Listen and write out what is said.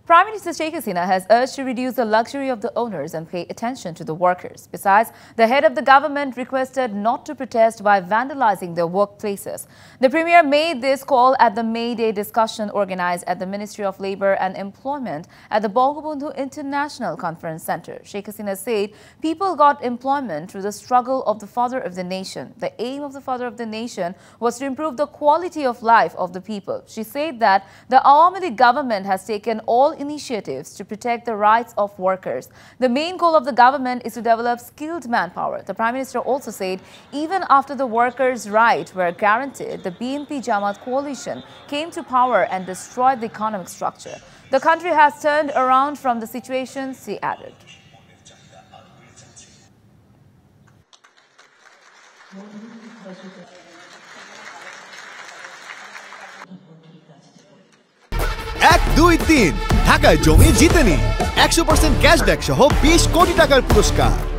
Prime Minister Sheikh Hasina has urged to reduce the luxury of the owners and pay attention to the workers. Besides, the head of the government requested not to protest by vandalizing their workplaces. The Premier made this call at the May Day discussion organized at the Ministry of Labour and Employment at the Bangabandhu International Conference Centre. Sheikh Hasina said people got employment through the struggle of the father of the nation. The aim of the father of the nation was to improve the quality of life of the people. She said that the Awami League government has taken all initiatives to protect the rights of workers. The main goal of the government is to develop skilled manpower. The Prime Minister also said even after the workers' rights were guaranteed, the BNP Jamaat coalition came to power and destroyed the economic structure. The country has turned around from the situation, she added. এক দুই তিন ঢাকায় জমি জিতে নিন 100% cashback সহ 20 কোটি টাকার পুরস্কার।